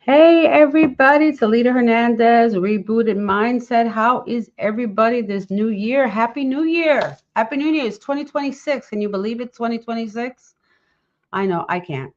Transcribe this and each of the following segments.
Hey everybody, Talita Hernandez, Rebooted Mindset. How is everybody this new year? Happy New Year. Happy New Year. It's 2026. Can you believe it? 2026? I know I can't.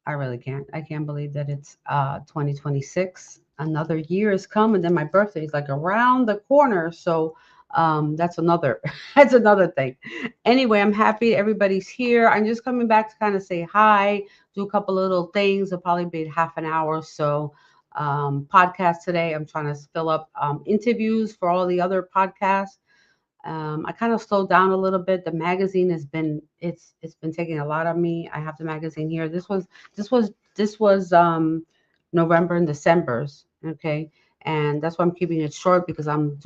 I really can't. I can't believe that it's 2026. Another year has come and then my birthday is like around the corner. So that's another that's another thing. Anyway, I'm happy everybody's here. I'm just coming back to kind of say hi, do a couple little things. It'll probably be half an hour or so podcast today. I'm trying to fill up interviews for all the other podcasts. I kind of slowed down a little bit. The magazine has been it's been taking a lot of me. I have the magazine here. This was November and December's, okay, and that's why I'm keeping it short because I'm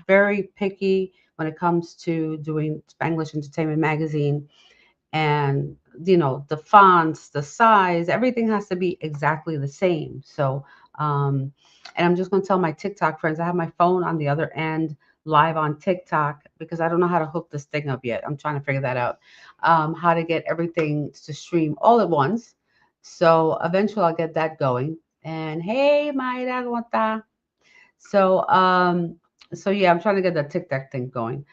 very picky when it comes to doing Spanglish Entertainment Magazine, and the fonts, the size, everything has to be exactly the same. So and I'm just going to tell my TikTok friends, I have my phone on the other end live on TikTok because I don't know how to hook this thing up yet. I'm trying to figure that out. How to get everything to stream all at once. So eventually I'll get that going. And hey, Mayra, ¿cómo está? So so yeah, I'm trying to get the TikTok thing going.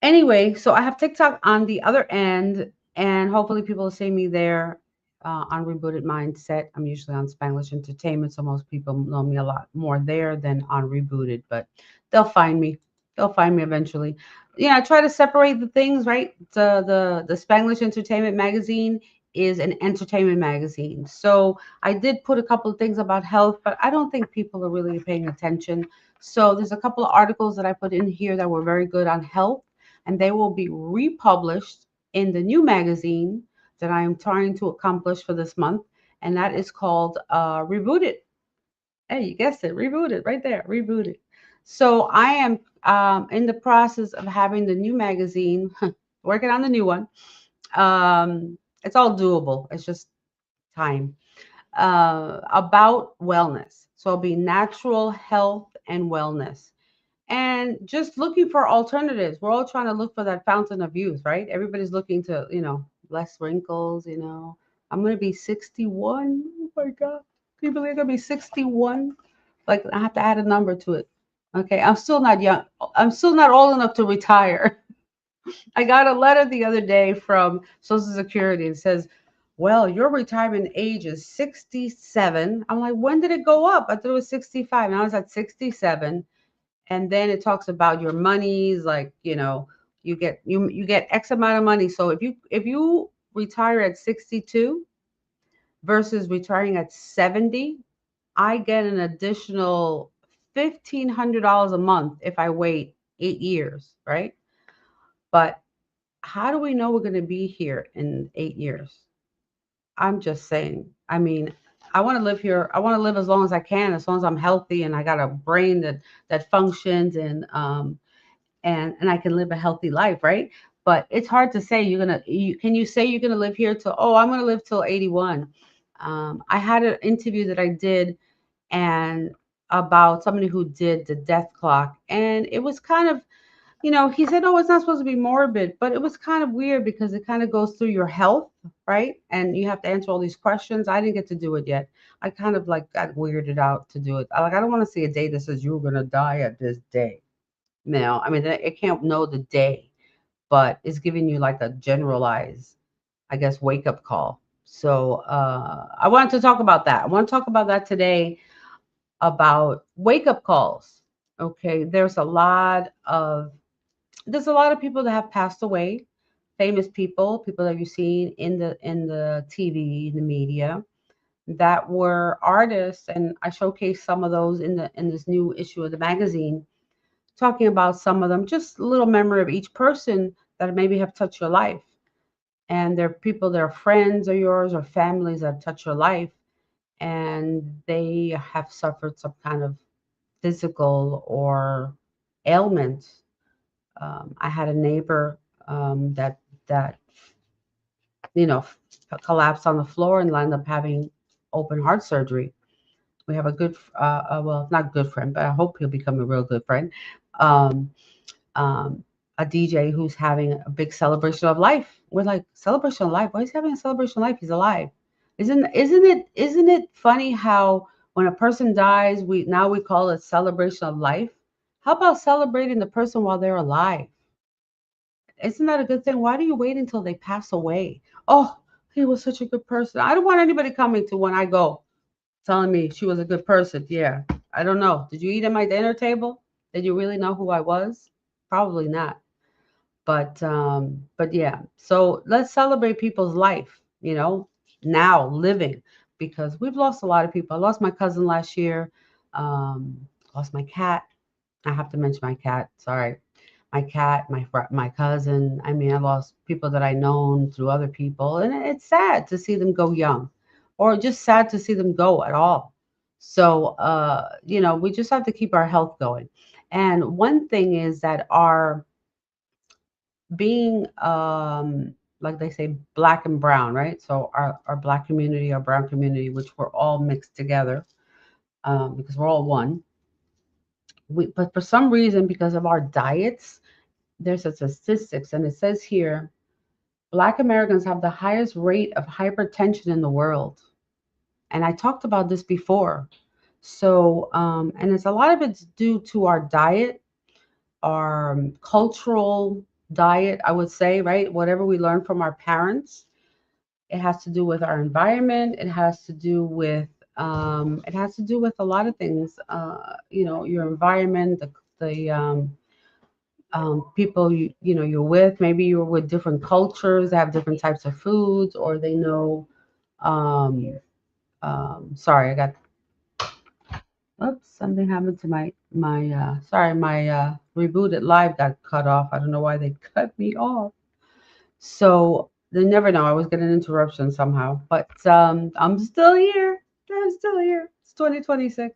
Anyway, so I have TikTok on the other end, and hopefully people will see me there on Rebooted Mindset. I'm usually on Spanglish Entertainment, so most people know me a lot more there than on Rebooted, but they'll find me. They'll find me eventually. Yeah, I try to separate the things, right? The Spanglish Entertainment magazine is an entertainment magazine. So I did put a couple of things about health, but I don't think people are really paying attention. So there's a couple of articles that I put in here that were very good on health, and they will be republished in the new magazine that I am trying to accomplish for this month, and that is called Rebooted. Hey, you guessed it, Rebooted, right there, Rebooted. So I am in the process of having the new magazine, working on the new one. It's all doable. It's just time about wellness. So it'll be natural health and wellness and just looking for alternatives. We're all trying to look for that fountain of youth, right? Everybody's looking to, less wrinkles. I'm going to be 61. Oh my God. Can you believe I'm going to be 61? Like, I have to add a number to it. Okay. I'm still not young. I'm still not old enough to retire. I got a letter the other day from Social Security. It says, well, your retirement age is 67. I'm like, when did it go up? I thought it was 65. And I was at 67, and then it talks about your monies, like you get X amount of money. So if you retire at 62 versus retiring at 70, I get an additional $1,500 a month if I wait 8 years, right? But how do we know we're going to be here in 8 years? I'm just saying. I mean, I want to live here. I want to live as long as I can, as long as I'm healthy and I got a brain that functions, and I can live a healthy life, right? But it's hard to say can you say you're gonna live here till, oh, I'm gonna live till 81. I had an interview that I did, and about somebody who did the death clock, and it was kind of, he said, oh, it's not supposed to be morbid, but it was kind of weird because it kind of goes through your health, right? And you have to answer all these questions. I didn't get to do it yet. I kind of like got weirded out to do it. I don't want to see a day that says you're gonna die at this day. No, I mean, it can't know the day, but it's giving you like a generalized, I guess, wake up call. So I wanted to talk about that. I want to talk about that today, about wake up calls. Okay, there's a lot of people that have passed away, famous people that you've seen in the TV, in the media, that were artists, and I showcased some of those in this new issue of the magazine, talking about some of them, just a little memory of each person that maybe have touched your life. And they're people, they're friends of yours or families that have touched your life, and they have suffered some kind of physical or ailment. I had a neighbor that collapsed on the floor and ended up having open heart surgery. We have a good, well, not good friend, but I hope he'll become a real good friend. Um, um, a DJ who's having a big celebration of life. We're like, celebration of life? Why is he having a celebration of life? He's alive. Isn't it funny how when a person dies, we call it celebration of life? How about celebrating the person while they're alive? Isn't that a good thing? Why do you wait until they pass away? Oh, he was such a good person. I don't want anybody coming to when I go telling me she was a good person. Yeah. I don't know. Did you eat at my dinner table? Did you really know who I was? Probably not. But yeah. So let's celebrate people's life, now living, because we've lost a lot of people. I lost my cousin last year. Um, Lost my cat. I have to mention my cat. Sorry, my cat, my cousin. I mean, I lost people that I known through other people, and it's sad to see them go young, or just sad to see them go at all. So, we just have to keep our health going. And one thing is that our being, like they say, black and brown, right? So our black community, our brown community, which we're all mixed together, because we're all one. But for some reason, because of our diets, there's a statistics, and it says here, Black Americans have the highest rate of hypertension in the world. And I talked about this before. So, and it's a lot of it's due to our diet, our cultural diet, I would say, right? Whatever we learn from our parents. It has to do with our environment. It has to do with a lot of things. Your environment, the people you're with. Maybe you're with different cultures that have different types of foods, or they know. Um, Sorry, I got. Oops, something happened to my. Sorry, my rebooted live got cut off. I don't know why they cut me off. So they never know. I was getting an interruption somehow, but I'm still here. I'm still here. It's 2026.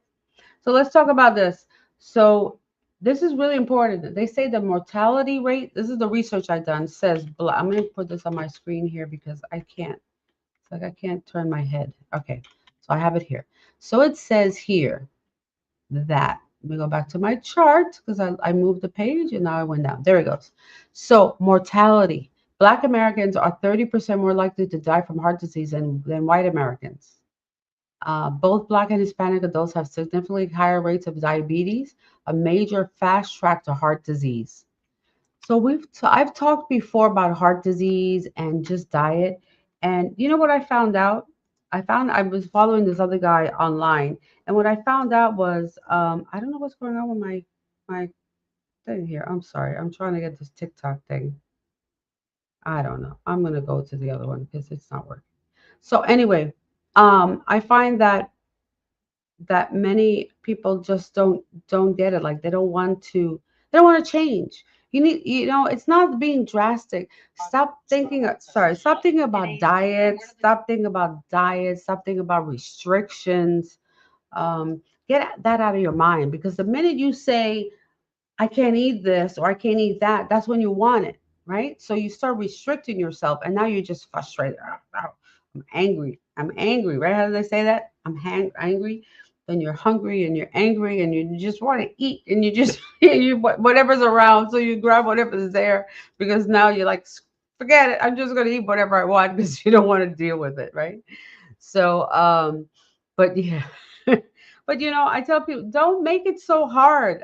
So let's talk about this. So this is really important. They say the mortality rate. This is the research I done. Says I'm going to put this on my screen here because I can't. It's like I can't turn my head. Okay, so I have it here. So it says here that let me go back to my chart because I moved the page and now I went down. There it goes. So mortality. Black Americans are 30% more likely to die from heart disease than white Americans. Both Black and Hispanic adults have significantly higher rates of diabetes, a major fast track to heart disease. So I've talked before about heart disease and just diet, and you know what I found out? I was following this other guy online, and what I found out was I don't know what's going on with my thing here. I'm sorry, I'm trying to get this TikTok thing. I don't know. I'm gonna go to the other one because it's not working. So anyway, I find that many people just don't get it, like they don't want to change. It's not being drastic. Stop thinking about diets, stop thinking about restrictions. Get that out of your mind, because the minute you say I can't eat this or I can't eat that, that's when you want it, right? So you start restricting yourself, and now you're just frustrated. I'm angry. I'm angry, right? How do they say that? Angry. Then you're hungry and you're angry and you just want to eat, and you just whatever's around, so you grab whatever's there, because now you're like, forget it. I'm just gonna eat whatever I want because you don't want to deal with it, right? So, but yeah, but I tell people, don't make it so hard.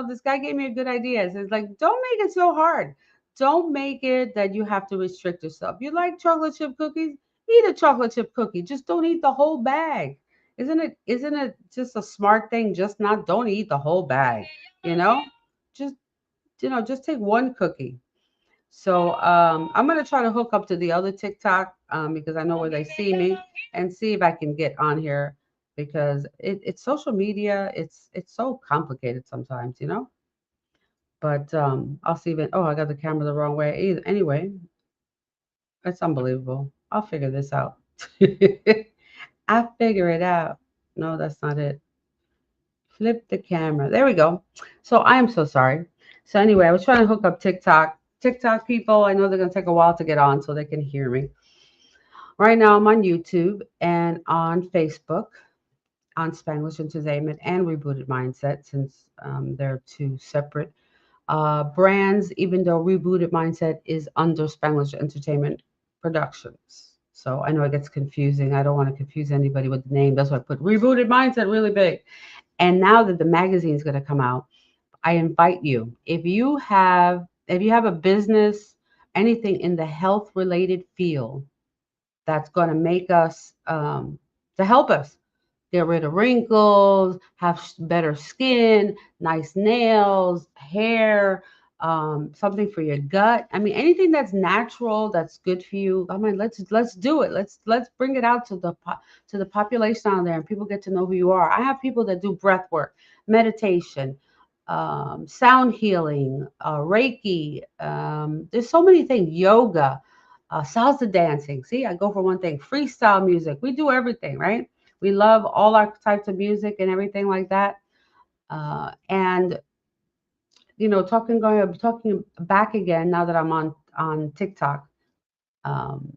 This guy gave me a good idea. It's like, don't make it so hard. Don't make it that you have to restrict yourself. You like chocolate chip cookies? Eat a chocolate chip cookie. Just don't eat the whole bag. Isn't it just a smart thing? Just not don't eat the whole bag. You know, just just take one cookie. So I'm gonna try to hook up to the other TikTok, because I know where they see me, and see if I can get on here, because it's social media. It's so complicated sometimes. But I'll see if I got the camera the wrong way. Anyway, it's unbelievable. I'll figure this out. I figure it out. No, that's not it. Flip the camera. There we go. So I am so sorry. So anyway, I was trying to hook up TikTok. TikTok people, I know they're gonna take a while to get on so they can hear me. Right now I'm on YouTube and on Facebook, on Spanglish Entertainment and Rebooted Mindset, since they're two separate brands, even though Rebooted Mindset is under Spanglish Entertainment Productions. So I know it gets confusing. I don't want to confuse anybody with the name. That's why I put Rebooted Mindset really big. And now that the magazine is going to come out, I invite you. If you have a business, anything in the health related field that's going to make us to help us get rid of wrinkles, have better skin, nice nails, hair, something for your gut. I mean, anything that's natural, that's good for you. I mean, let's do it. Let's bring it out to the population out there, and people get to know who you are. I have people that do breath work, meditation, sound healing, Reiki. There's so many things. Yoga, salsa dancing. See, I go for one thing. Freestyle music. We do everything, right? We love all our types of music and everything like that. And talking back again now that I'm on TikTok, um,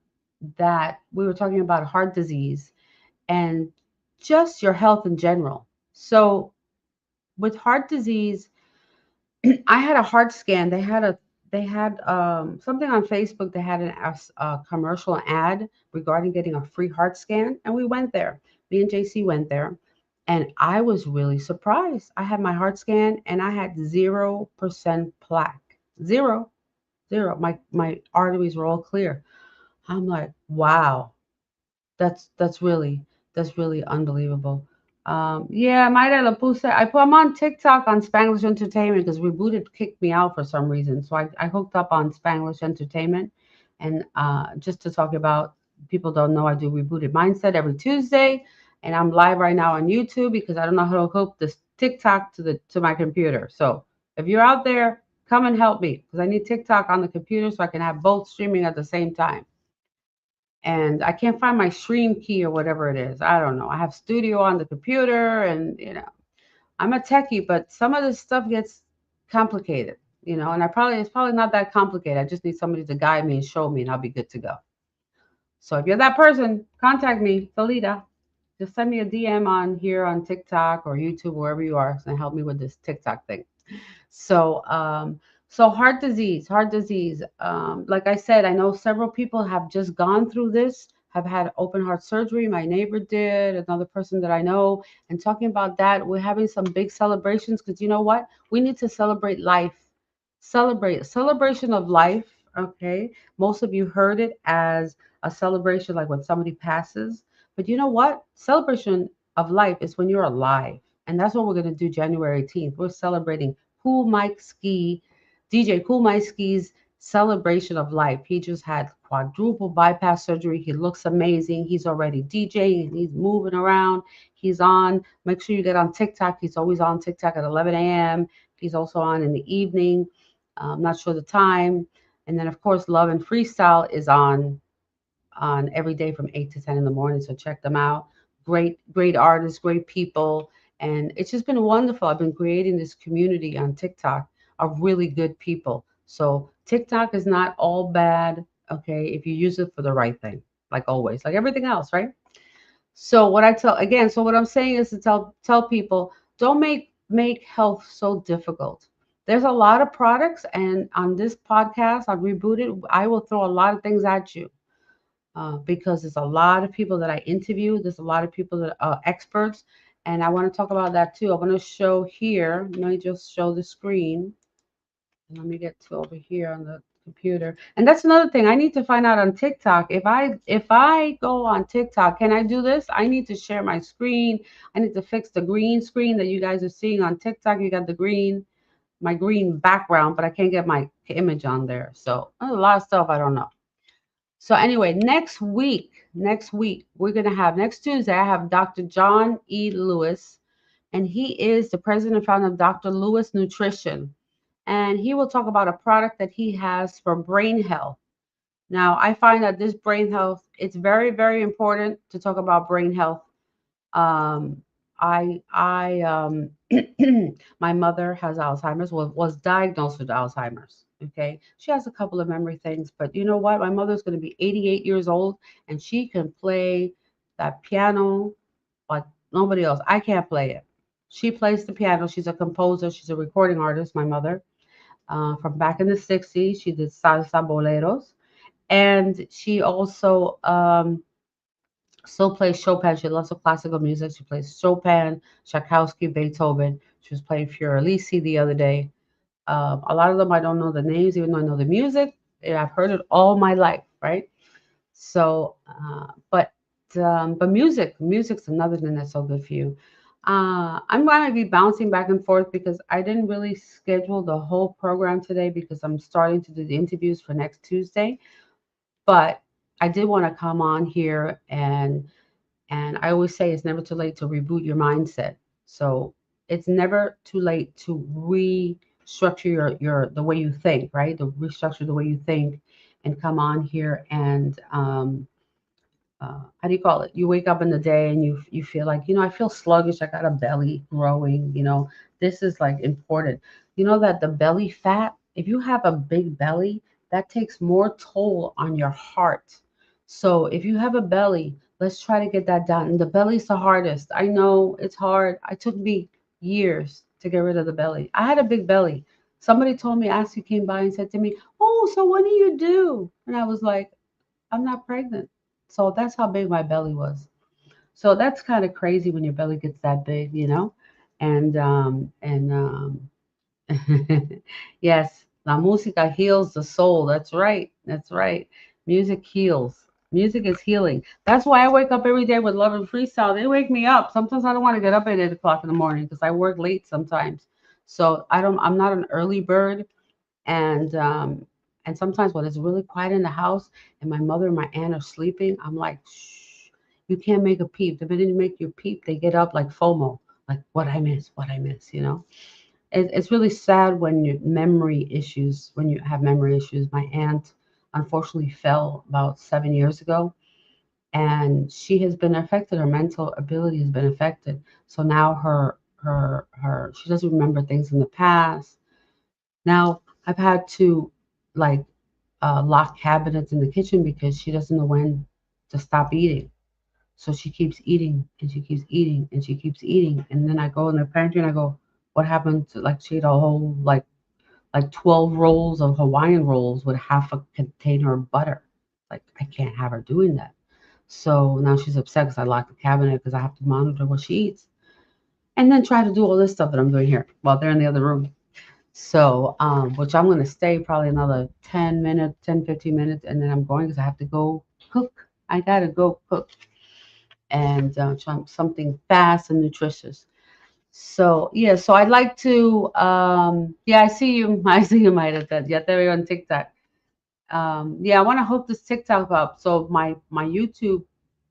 that we were talking about heart disease and just your health in general. So with heart disease, I had a heart scan. They had something on Facebook. They had a commercial ad regarding getting a free heart scan, and we went there. Me and JC went there, and I was really surprised. I had my heart scan, and I had 0% plaque. Zero, zero. My arteries were all clear. I'm like, wow. That's really unbelievable. Yeah, Mayra la puse. I'm on TikTok on Spanglish Entertainment because Rebooted kicked me out for some reason. So I hooked up on Spanglish Entertainment, and just to talk about, people don't know I do Rebooted Mindset every Tuesday, and I'm live right now on YouTube because I don't know how to hook this TikTok to my computer. So if you're out there, come and help me because I need TikTok on the computer so I can have both streaming at the same time, and I can't find my stream key or whatever it is. I don't know. I have studio on the computer, and I'm a techie, but some of this stuff gets complicated, and it's probably not that complicated. I just need somebody to guide me and show me, and I'll be good to go. So if you're that person, contact me, Felita. Just send me a DM on here on TikTok or YouTube, wherever you are, and help me with this TikTok thing. So, so heart disease. Like I said, I know several people have just gone through this, have had open heart surgery. My neighbor did, another person that I know. And talking about that, we're having some big celebrations because you know what? We need to celebrate life. Celebration of life. Okay. Most of you heard it as a celebration, like when somebody passes. But you know what? Celebration of life is when you're alive. And that's what we're going to do January 18th. We're celebrating Cool Mike Ski, DJ Cool Mike Ski's celebration of life. He just had quadruple bypass surgery. He looks amazing. He's already DJing. He's moving around. He's on. Make sure you get on TikTok. He's always on TikTok at 11 a.m. He's also on in the evening. I'm not sure the time. And then, of course, Love and Freestyle is on every day from 8 to 10 in the morning. So check them out. Great artists, great people. And it's just been wonderful. I've been creating this community on TikTok of really good people. So TikTok is not all bad, okay, if you use it for the right thing, like always, like everything else, right? So what I'm saying is to tell people, don't make health so difficult. There's a lot of products, and on this podcast, on Rebooted, I will throw a lot of things at you because there's a lot of people that I interview. There's a lot of people that are experts, and I want to talk about that too. I want to show here. Let me just show the screen. Let me get to over here on the computer. And that's another thing I need to find out on TikTok. If I go on TikTok, can I do this? I need to share my screen. I need to fix the green screen that you guys are seeing on TikTok. You got my green background, but I can't get my image on there. So a lot of stuff I don't know. So anyway, next week, we're gonna have next Tuesday, I have Dr. John E. Lewis, and he is the president and founder of Dr. Lewis Nutrition. And he will talk about a product that he has for brain health. Now, I find that this brain health, it's very, very important to talk about brain health. I my mother has Alzheimer's, was diagnosed with Alzheimer's. Okay. She has a couple of memory things, but you know what? My mother's going to be 88 years old, and she can play that piano like nobody else. I can't play it. She plays the piano. She's a composer. She's a recording artist, my mother, from back in the 60s. She did salsa boleros. And she also still plays Chopin. She loves the classical music. She plays Chopin, Tchaikovsky, Beethoven. She was playing Fiorelisi the other day. A lot of them I don't know the names, even though I know the music. And I've heard it all my life, right? So, but music's another thing that's so good for you. I'm going to be bouncing back and forth because I didn't really schedule the whole program today because I'm starting to do the interviews for next Tuesday. But I did want to come on here and I always say it's never too late to reboot your mindset. So it's never too late to restructure your the way you think, right? To restructure the way you think and come on here and how do you call it? You wake up in the day and you feel like, I feel sluggish. I got a belly growing. This is like important. You know that the belly fat, if you have a big belly, that takes more toll on your heart. So if you have a belly, let's try to get that down. And the belly's the hardest. I know it's hard. It took me years to get rid of the belly. I had a big belly. Somebody told me, Ashley came by and said to me, "Oh, so what do you do?" And I was like, I'm not pregnant. So that's how big my belly was. So that's kind of crazy when your belly gets that big. And yes, la música heals the soul. That's right. That's right. Music heals. Music is healing. That's why I wake up every day with Love and Freestyle. They wake me up. Sometimes I don't want to get up at 8 o'clock in the morning because I work late sometimes. So I'm not an early bird, and sometimes when it's really quiet in the house and my mother and my aunt are sleeping, I'm like, shh, you can't make a peep. The minute you make your peep, they get up like FOMO, like what I miss. It's really sad when you have memory issues. My aunt unfortunately fell about 7 years ago, and she has been affected. Her mental ability has been affected. So now she doesn't remember things in the past. Now I've had to like lock cabinets in the kitchen because she doesn't know when to stop eating. So she keeps eating and she keeps eating and she keeps eating. And then I go in the pantry and I go, what happened to, like, she ate a whole like 12 rolls of Hawaiian rolls with half a container of butter. Like, I can't have her doing that. So now she's upset because I locked the cabinet because I have to monitor what she eats. And then try to do all this stuff that I'm doing here while they're in the other room. So, which I'm going to stay probably another 10 minutes, 10, 15 minutes, and then I'm going because I have to go cook. I got to go cook and something fast and nutritious. So, yeah, so I'd like to, yeah, I see you. I see you, Maida. Yeah, there you're on TikTok. Yeah, I want to hook this TikTok up. So my YouTube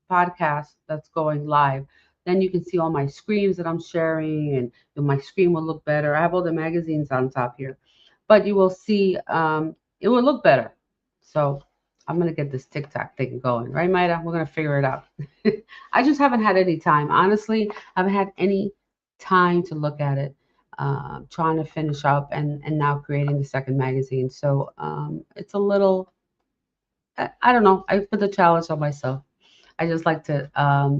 podcast that's going live, then you can see all my screens that I'm sharing, and my screen will look better. I have all the magazines on top here, but you will see it will look better. So I'm gonna get this TikTok thing going, right, Maida? We're gonna figure it out. I just haven't had any time, honestly. I haven't had any time to look at it. Trying to finish up and now creating the second magazine. So it's a little, I don't know. I put the challenge on myself. I just like to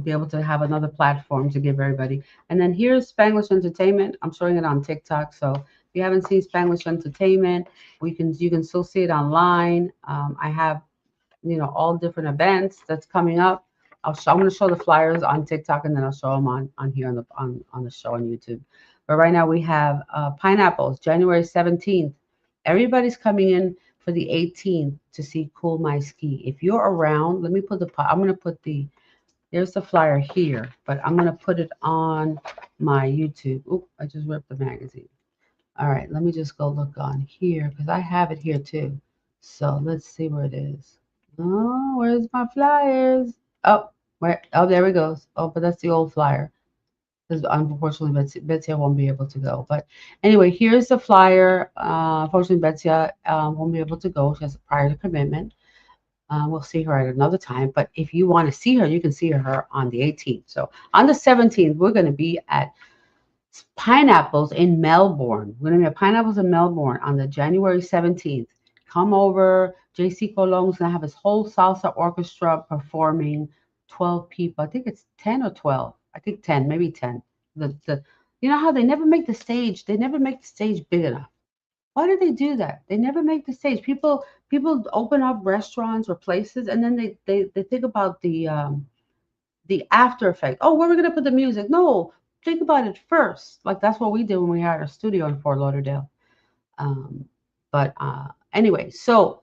be able to have another platform to give everybody. And then here's Spanglish Entertainment. I'm showing it on TikTok. So if you haven't seen Spanglish Entertainment, you can still see it online. I have all different events that's coming up. I'm going to show the flyers on TikTok and then I'll show them on here on the show on YouTube. But right now we have pineapples, January 17th. Everybody's coming in for the 18th to see Cool My Ski. If you're around, let me put I'm going to put there's the flyer here, but I'm going to put it on my YouTube. Oop, I just ripped the magazine. All right, let me just go look on here because I have it here too. So let's see where it is. Oh, where's my flyers? Oh, where? Oh, there it goes. Oh, but that's the old flyer. Because unfortunately, Betsy won't be able to go. But anyway, here's the flyer. Unfortunately, Betsy won't be able to go. She has a prior commitment. We'll see her at another time. But if you want to see her, you can see her on the 18th. So on the 17th, we're going to be at Pineapples in Melbourne. We're going to be at Pineapples in Melbourne on the January 17th. Come over. JC Colon's going to have his whole salsa orchestra performing 12 people. I think it's 10 or 12. I think 10, maybe 10. You know how they never make the stage big enough. Why do they do that? They never make the stage. People open up restaurants or places, and then they think about the after effect. Oh, where are we gonna put the music? No, think about it first. Like that's what we did when we had our studio in Fort Lauderdale. Um, but anyway, so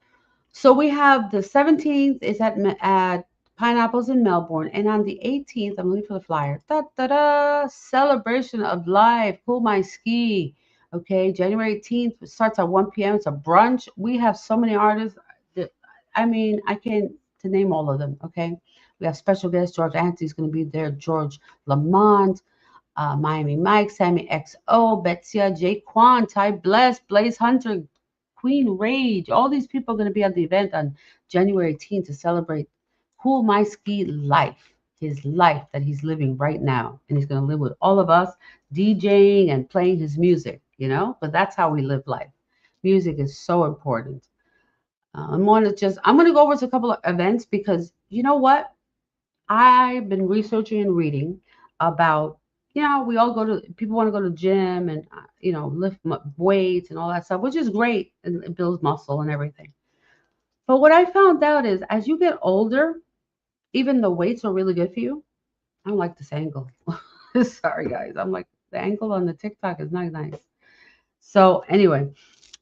we have the 17th is at Pineapples in Melbourne, and on the 18th, I'm looking for the flyer. Da da da! Celebration of life. Cool my ski. Okay, January 18th starts at 1 p.m. It's a brunch. We have so many artists. That, I mean, I can't to name all of them. Okay, we have special guests. George Anthony's going to be there. George Lamont, Miami Mike, Sammy XO, Betsia, Jay Quan, Ty Bless, Blaze Hunter, Queen Rage. All these people are going to be at the event on January 18th to celebrate Cool My Ski life, his life that he's living right now. And he's going to live with all of us, DJing and playing his music, you know? But that's how we live life. Music is so important. I'm going to go over to a couple of events because you know what? I've been researching and reading about, we all people want to go to the gym and, lift weights and all that stuff, which is great and it builds muscle and everything. But what I found out is as you get older, even the weights are really good for you. I don't like this angle. Sorry, guys. I'm like, the angle on the TikTok is not nice. So, anyway,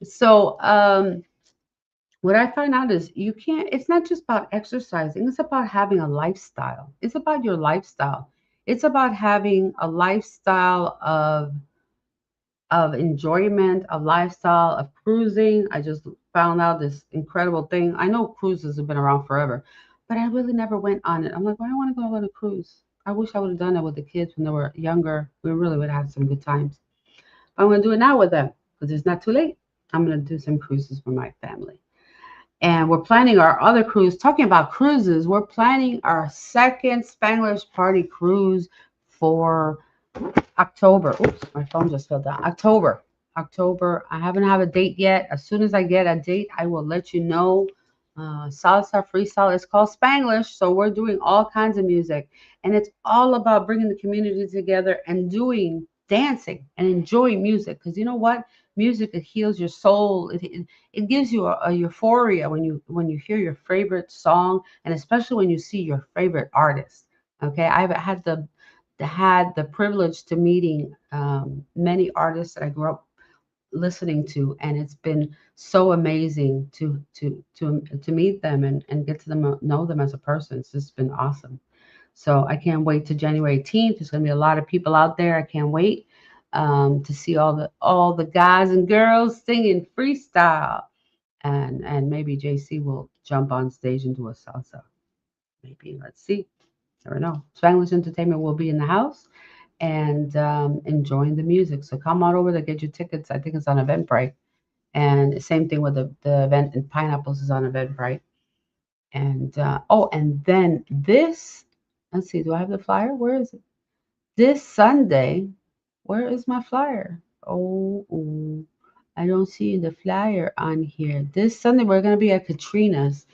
so, what I find out is it's not just about exercising, it's about having a lifestyle. It's about your lifestyle. It's about having a lifestyle of enjoyment, a lifestyle of cruising. I just found out this incredible thing. I know cruises have been around forever, but I really never went on it. I'm like, why do I want to go on a cruise? I wish I would have done it with the kids when they were younger. We really would have had some good times. But I'm going to do it now with them because it's not too late. I'm going to do some cruises for my family. And we're planning our other cruise. Talking about cruises, we're planning our second Spanglish Party cruise for October. Oops, my phone just fell down. October. October. I haven't have a date yet. As soon as I get a date, I will let you know. Salsa freestyle. It's called Spanglish, so we're doing all kinds of music, and it's all about bringing the community together and doing dancing and enjoying music. Because you know what, music it heals your soul. It gives you a euphoria when you hear your favorite song, and especially when you see your favorite artist. Okay, I've had the privilege to meeting many artists that I grew up listening to, and it's been so amazing to meet them and get to know them as a person. It's just been awesome. So I can't wait to January 18th. There's going to be a lot of people out there. I can't wait to see all the guys and girls singing freestyle, and maybe JC will jump on stage and do a salsa. Maybe let's see. Never know. Spanglish Entertainment will be in the house and enjoying the music. So come on over to get your tickets. I think it's on Eventbrite. And same thing with the event in Pineapples is on Eventbrite. And and then let's see, do I have the flyer? Where is it? This Sunday, where is my flyer? Oh, I don't see the flyer on here. This Sunday, we're going to be at Katrina's.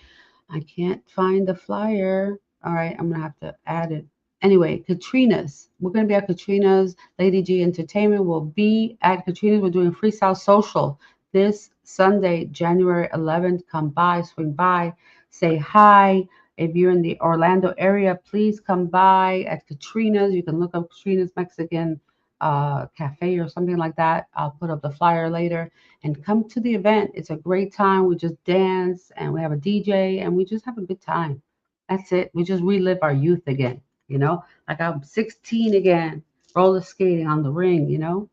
I can't find the flyer. All right, I'm gonna have to add it. Anyway, Katrina's. We're gonna be at Katrina's. Lady G Entertainment will be at Katrina's. We're doing Freestyle Social this Sunday, January 11th. Come by, swing by, say hi. If you're in the Orlando area, please come by at Katrina's. You can look up Katrina's Mexican Cafe or something like that. I'll put up the flyer later and come to the event. It's a great time. We just dance and we have a DJ and we just have a good time. That's it. We just relive our youth again, like I'm 16 again, roller skating on the ring.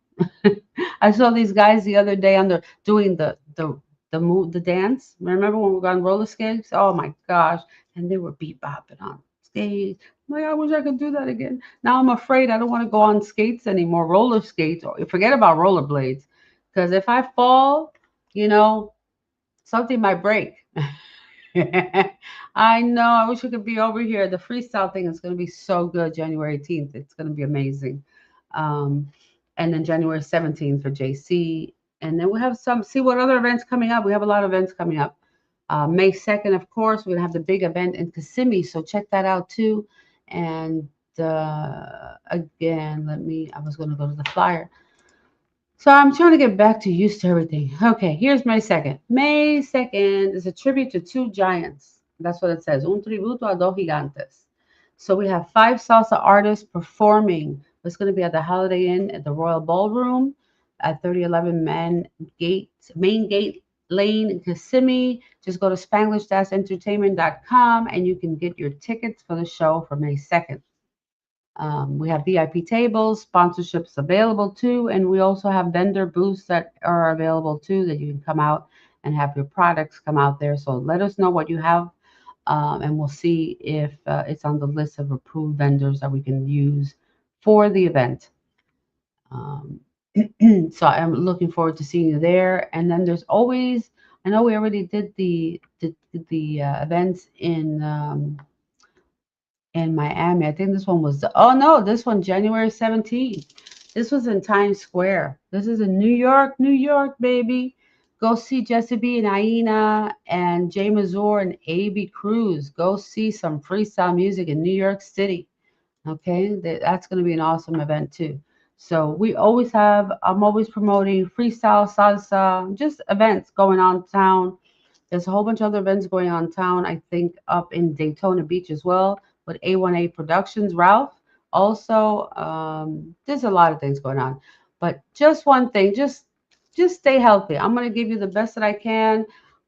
I saw these guys the other day doing the dance. Remember when we were on roller skates? Oh my gosh. And they were bebopping on skates. I'm like, I wish I could do that again. Now I'm afraid I don't want to go on skates anymore, roller skates, or forget about rollerblades. Because if I fall, you know, something might break. I know. I wish we could be over here. The freestyle thing is going to be so good January 18th. It's going to be amazing. Um, and then January 17th for JC. And then we have see what other events coming up. We have a lot of events coming up. May 2nd, of course, we're going to have the big event in Kissimmee. So check that out too. And again, I was going to go to the flyer. So I'm trying to get back to used to everything. Okay, here's May 2nd. May 2nd is a tribute to two giants. That's what it says. Un tributo a dos gigantes. So we have five salsa artists performing. It's going to be at the Holiday Inn at the Royal Ballroom at 3011 Main Gate Lane in Kissimmee. Just go to spanglish-entertainment.com and you can get your tickets for the show for May 2nd. We have VIP tables, sponsorships available too, and we also have vendor booths that are available too that you can come out and have your products come out there. So let us know what you have, and we'll see if it's on the list of approved vendors that we can use for the event. Um, so I'm looking forward to seeing you there. And then there's always, I know we already did the events in Miami. I think this one was oh no, this one January 17th. This was in Times Square. This is in New York, New York, baby. Go see Jesse B and Aina and Jay Mazur and A.B. Cruz. Go see some freestyle music in New York City. Okay, that's going to be an awesome event too. So we always have, I'm always promoting freestyle, salsa, just events going on town. There's a whole bunch of other events going on in town. I think up in Daytona Beach as well with A1A Productions, Ralph. Also, there's a lot of things going on. But just one thing, just stay healthy. I'm going to give you the best that I can.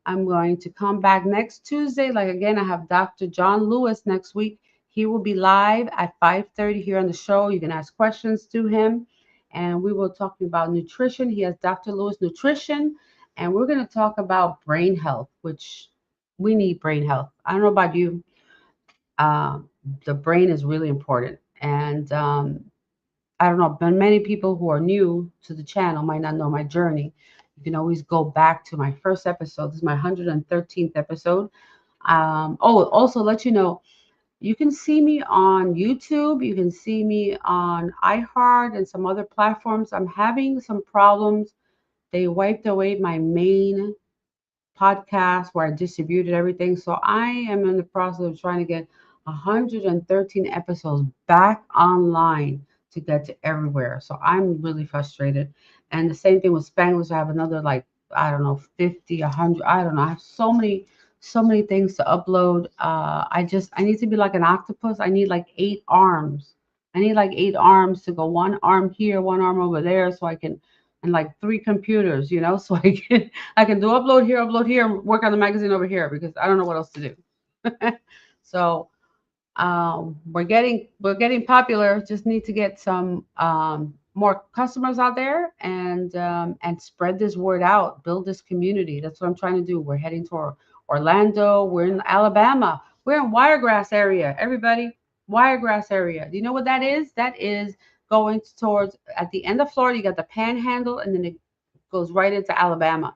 I'm going to come back next Tuesday. Like again, I have Dr. John Lewis next week. He will be live at 5:30 here on the show. You can ask questions to him. And we will talk about nutrition. He has Dr. Lewis Nutrition and we're going to talk about brain health, which we need brain health. I don't know about you. Um, the brain is really important. And I don't know, but many people who are new to the channel might not know my journey. You can always go back to my first episode. This is my 113th episode. Also let you know, you can see me on YouTube. You can see me on iHeart and some other platforms. I'm having some problems. They wiped away my main podcast where I distributed everything. So I am in the process of trying to get 113 episodes back online to get to everywhere. So I'm really frustrated. And the same thing with Spanglish. I have another like, I don't know, 50, 100, I don't know. I have so many things to upload. I need to be like an octopus. I need like 8 arms. I need like 8 arms to go one arm here, one arm over there so I can, and like 3 computers, so I can do upload here, and work on the magazine over here because I don't know what else to do. So we're getting popular. Just need to get some more customers out there and spread this word out, build this community. That's what I'm trying to do. We're heading to Orlando. We're in Alabama. We're in Wiregrass area. Everybody, Wiregrass area. Do you know what that is? That is going towards at the end of Florida. You got the Panhandle, and then it goes right into Alabama.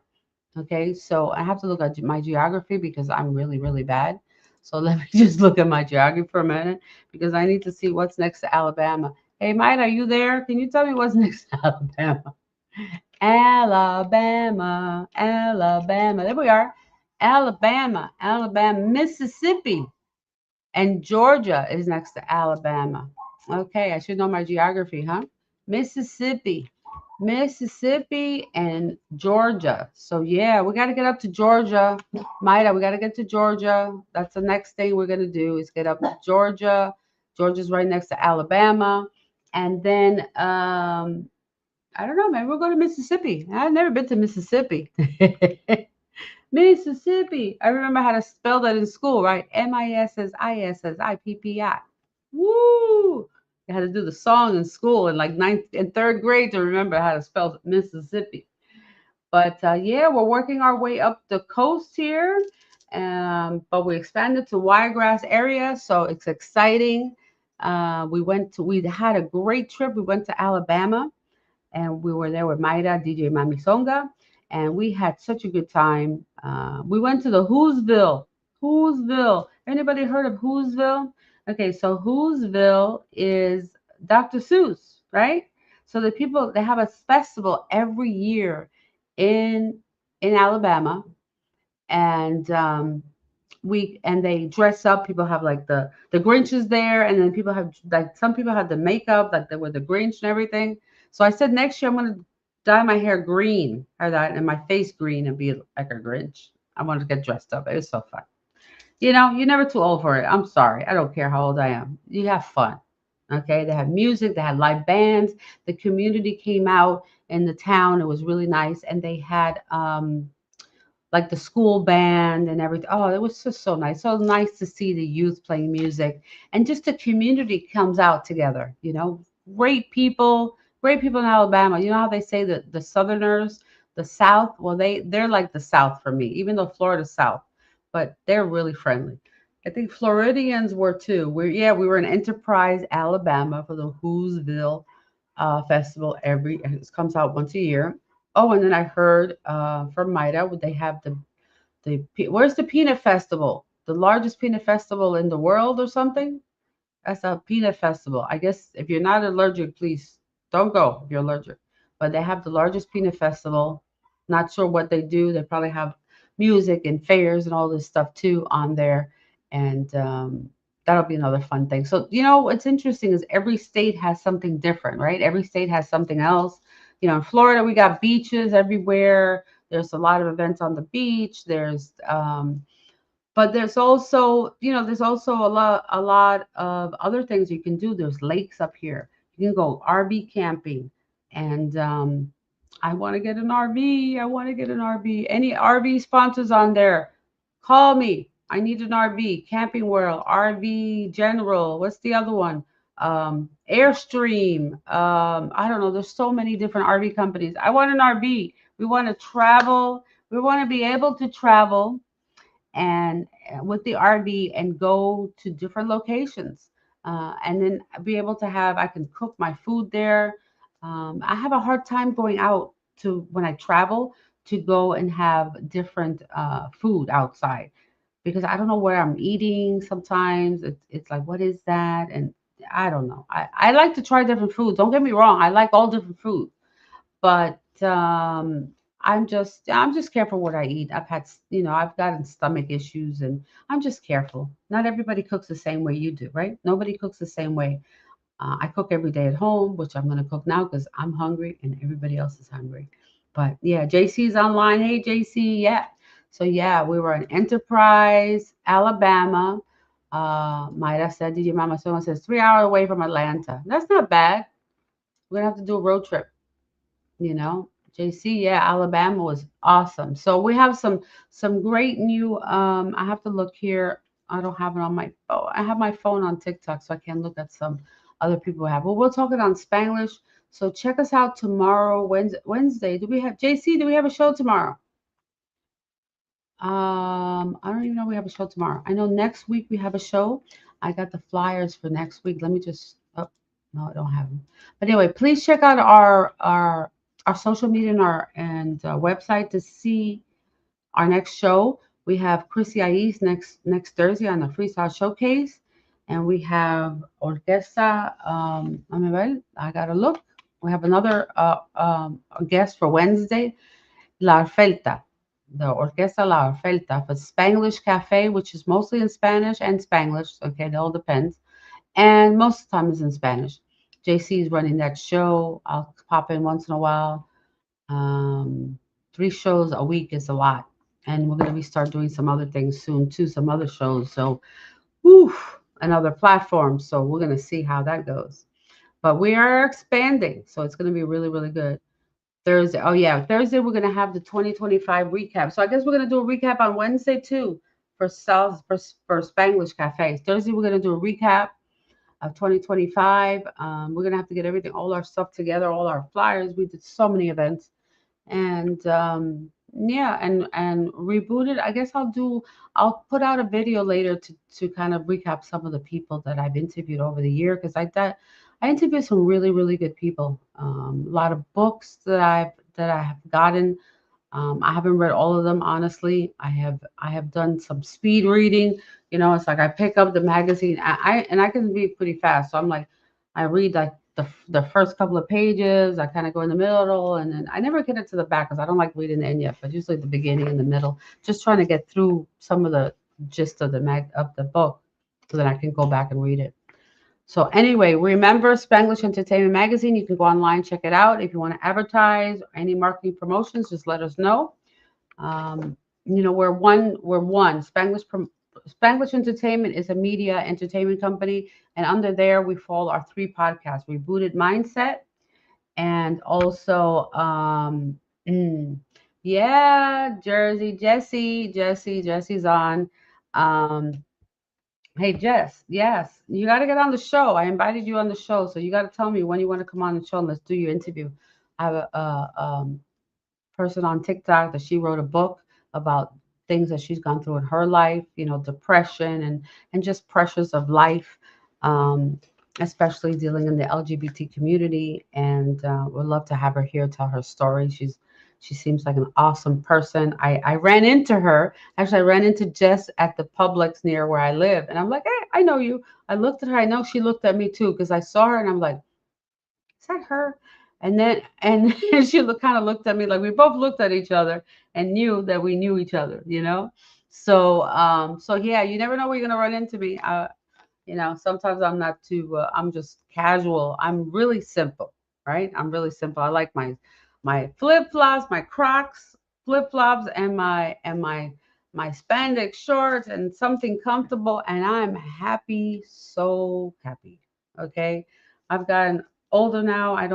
Okay, so I have to look at my geography because I'm really, really bad. So let me just look at my geography for a minute because I need to see what's next to Alabama. Hey, Mike, are you there? Can you tell me what's next to Alabama? Alabama, Alabama. There we are. Alabama, Alabama, Mississippi, and Georgia is next to Alabama. Okay, I should know my geography, huh? Mississippi, Mississippi, and Georgia. So yeah, we got to get up to Georgia. Maida, we got to get to Georgia. That's the next thing we're gonna do is get up to Georgia. Georgia's right next to Alabama, and then I don't know, maybe we'll go to Mississippi. I've never been to Mississippi. Mississippi. I remember how to spell that in school, right? Mississippi. Woo! I had to do the song in school in like ninth and third grade to remember how to spell Mississippi. But yeah, we're working our way up the coast here. But we expanded to Wiregrass area, so it's exciting. We had a great trip. We went to Alabama and we were there with Mayra, DJ Mami Songa, and we had such a good time. We went to the Whoville. Whoville. Anybody heard of Whoville? Okay, so Whoville is Dr. Seuss, right? So the people they have a festival every year in Alabama, and they dress up. People have like the Grinch is there, and then people have like some people have the makeup like they were the Grinch and everything. So I said next year I'm gonna dye my hair green or that and my face green and be like a Grinch. I wanted to get dressed up. It was so fun. You know, you're never too old for it. I'm sorry. I don't care how old I am. You have fun. Okay. They had music, they had live bands. The community came out in the town. It was really nice. And they had like the school band and everything. Oh, it was just so nice. So nice to see the youth playing music and just the community comes out together, you know. Great people in Alabama. You know how they say that the Southerners, the South, well they're like the South for me, even though Florida's South, but they're really friendly. I think Floridians were too. We were in Enterprise, Alabama for the Whoville festival. It comes out once a year. Oh, and then I heard from Maida, they have where's the peanut festival? The largest peanut festival in the world or something? That's a peanut festival. I guess if you're not allergic, please don't go if you're allergic. But they have the largest peanut festival. Not sure what they do. They probably have music and fairs and all this stuff too on there. And that'll be another fun thing. So, you know, what's interesting is every state has something different, right? Every state has something else. You know, in Florida, we got beaches everywhere. There's a lot of events on the beach. But there's also, you know, there's also a lot of other things you can do. There's lakes up here. You can go RV camping, and I want to get an RV. I want to get an RV. Any RV sponsors on there? Call me. I need an RV. Camping World, RV General. What's the other one? Airstream. I don't know. There's so many different RV companies. I want an RV. We want to travel. We want to be able to travel and with the RV and go to different locations. And then be able to I can cook my food there. I have a hard time going out to when I travel to go and have different food outside because I don't know where I'm eating. Sometimes it's like, what is that? And I don't know. I like to try different foods. Don't get me wrong. I like all different foods, but I'm just careful what I eat. I've gotten stomach issues, and I'm just careful. Not everybody cooks the same way you do, right? Nobody cooks the same way. I cook every day at home, which I'm going to cook now because I'm hungry and everybody else is hungry. But yeah, JC's online. Hey, JC. Yeah. So yeah, we were in Enterprise, Alabama. Mayra said, "Did your mama?" Someone says 3 hours away from Atlanta. That's not bad. We're gonna have to do a road trip. You know, JC, yeah, Alabama was awesome. So we have some great new. I have to look here. I don't have it on my phone. I have my phone on TikTok, so I can look at some other people have. Well, we'll talk it on Spanglish. So check us out tomorrow, Wednesday. Do we have JC? Do we have a show tomorrow? I don't even know we have a show tomorrow. I know next week we have a show. I got the flyers for next week. Let me just. Oh, no, I don't have them. But anyway, please check out our social media and our website to see our next show. We have Chrissy Ais next Thursday on the Freestyle Showcase, and we have Orquesta. I gotta look. We have another guest for Wednesday. La Felta, the Orquesta La Felta for Spanglish Cafe, which is mostly in Spanish and Spanglish. Okay, it all depends. And most of the time is in Spanish. JC is running that show. I'll pop in once in a while. 3 shows a week is a lot. And we're going to restart doing some other things soon too, some other shows. So, whew, and other platforms. So we're going to see how that goes. But we are expanding. So it's going to be really, really good. Thursday. Oh yeah, Thursday we're gonna have the 2025 recap. So I guess we're gonna do a recap on Wednesday too for South for Spanglish Cafes. Thursday we're gonna do a recap of 2025. We're gonna have to get everything, all our stuff together, all our flyers. We did so many events, and yeah, and rebooted. I guess I'll put out a video later to kind of recap some of the people that I've interviewed over the year because I thought I interviewed some really really good people. A lot of books that I have gotten. I haven't read all of them honestly. I have done some speed reading. You know, it's like I pick up the magazine. I can read pretty fast. So I'm like, I read like the first couple of pages. I kind of go in the middle, and then I never get into the back because I don't like reading the end yet. But usually the beginning and the middle, just trying to get through some of the gist of the book, so that I can go back and read it. So anyway, remember Spanglish Entertainment Magazine. You can go online, check it out. If you want to advertise or any marketing promotions, just let us know. Um, we're one. We're one. Spanglish Entertainment is a media entertainment company, and under there we follow our three podcasts: Rebooted Mindset, and also, mm, yeah, Jesse's on. Um, Hey Jess, yes, you got to get on the show. I invited you on the show, so you got to tell me when you want to come on the show and let's do your interview. I have a person on TikTok that she wrote a book about things that she's gone through in her life, depression and just pressures of life, um, especially dealing in the LGBT community. And we'd love to have her here tell her story. She seems like an awesome person. I ran into her. Actually, I ran into Jess at the Publix near where I live, and I'm like, hey, I know you. I looked at her. I know she looked at me too because I saw her, and I'm like, is that her? And she kind of looked at me like we both looked at each other and knew that we knew each other. So yeah, you never know where you're gonna run into me. Sometimes I'm not too. I'm just casual. I'm really simple, right? I'm really simple. I like my flip flops, my Crocs flip flops, and my spandex shorts and something comfortable, and I'm happy, so happy. Okay, I've gotten older now. I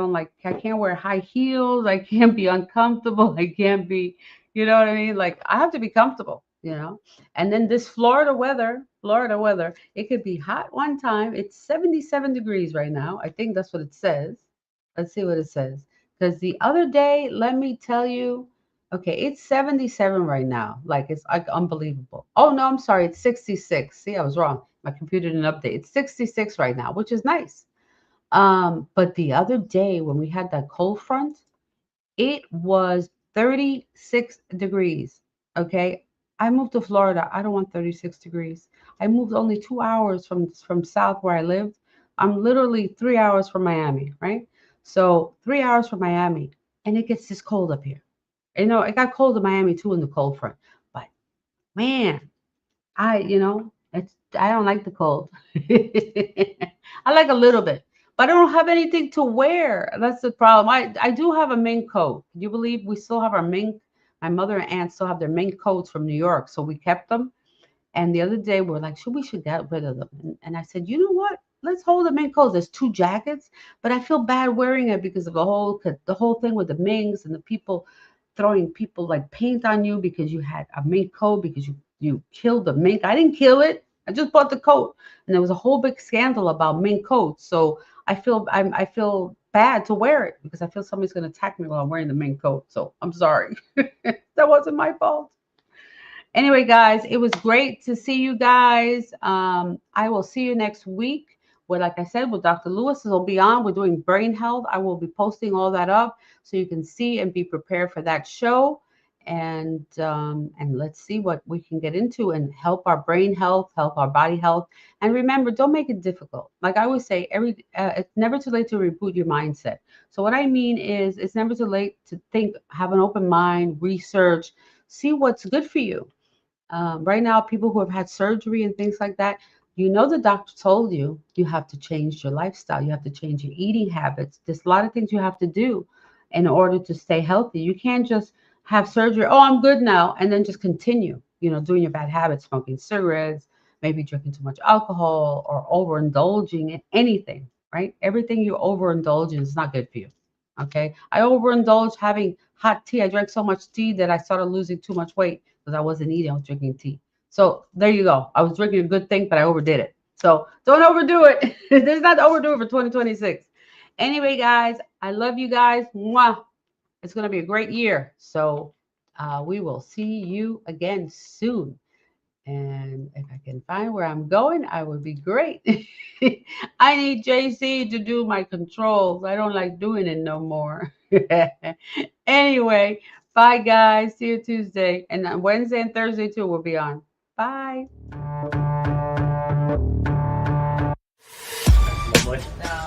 can't wear high heels. I can't be uncomfortable. I can't be, you know what I mean? Like I have to be comfortable. And then this Florida weather, it could be hot one time. It's 77 degrees right now. I think that's what it says. Let's see what it says. Because the other day, let me tell you, okay, it's 77 right now. Like it's like unbelievable. Oh no, I'm sorry, it's 66. See, I was wrong. My computer didn't update. It's 66 right now, which is nice. But the other day when we had that cold front, it was 36 degrees. Okay. I moved to Florida. I don't want 36 degrees. I moved only 2 hours from south where I lived. I'm literally 3 hours from Miami, right? So 3 hours from Miami, and it gets this cold up here. It got cold in Miami too in the cold front. But man, I don't like the cold. I like a little bit, but I don't have anything to wear. That's the problem. I do have a mink coat. Can you believe we still have our mink? My mother and aunt still have their mink coats from New York, so we kept them. And the other day we're like, we should get rid of them. And I said, you know what? Let's hold the mink coats. There's two jackets, but I feel bad wearing it because of the whole thing with the minks and the people throwing people like paint on you because you had a mink coat because you killed the mink. I didn't kill it. I just bought the coat, and there was a whole big scandal about mink coats. So I feel bad to wear it because I feel somebody's going to attack me while I'm wearing the mink coat. So I'm sorry. That wasn't my fault. Anyway, guys, it was great to see you guys. I will see you next week. Where, like I said, with Dr. Lewis will be on. We're doing brain health. I will be posting all that up so you can see and be prepared for that show. And let's see what we can get into and help our brain health, help our body health. And remember, don't make it difficult. Like I always say, it's never too late to reboot your mindset. So what I mean is, it's never too late to think, have an open mind, research, see what's good for you. Right now, people who have had surgery and things like that, the doctor told you have to change your lifestyle. You have to change your eating habits. There's a lot of things you have to do in order to stay healthy. You can't just have surgery. Oh, I'm good now. And then just continue, doing your bad habits, smoking cigarettes, maybe drinking too much alcohol or overindulging in anything, right? Everything you overindulge in is not good for you. Okay. I overindulged having hot tea. I drank so much tea that I started losing too much weight because I wasn't eating, I was drinking tea. So there you go. I was drinking a good thing, but I overdid it. So don't overdo it. There's not to overdo it for 2026. Anyway, guys, I love you guys. Mwah. It's going to be a great year. So we will see you again soon. And if I can find where I'm going, I would be great. I need JC to do my controls. I don't like doing it no more. Anyway, bye guys. See you Tuesday. And on Wednesday and Thursday too, we'll be on. Bye. No.